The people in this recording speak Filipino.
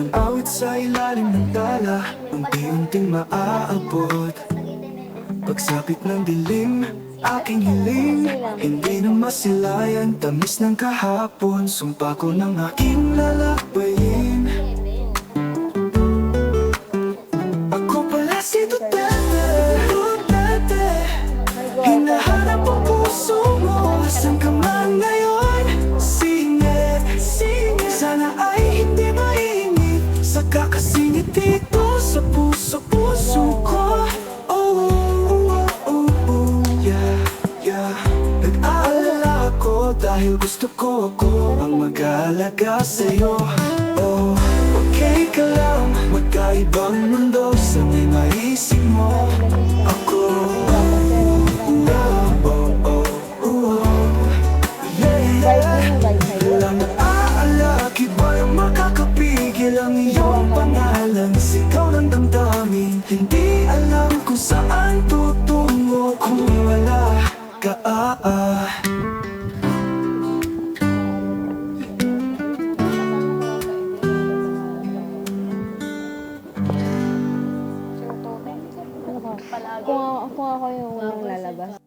Parang awit sa ilalim ng tala, unti-unting maaabot. Pagsapit ng dilim, aking hiling, hindi na masilayan, tamis ng kahapon. Sumpa ko ng aking lalakbayin. Ako pala si Duterte, Duterte. Hinahanap ang puso mo, asan ka man ngayon? Singit, singit, sana ay hindi mainit sa kakasingit dito sa puso ko. Nag-aalala ako dahil gusto ko ako ang mag-aalaga sa'yo. Oh, okay ka lang, magkaibang mundo sa may maisip mo. Ako, walang naaalakit ba yung makakapigil ang iyong pangalan? Sigaw ng damdamin, hindi alam kung saan tutungo kung wala ka. Kung ako yung unang lalabas.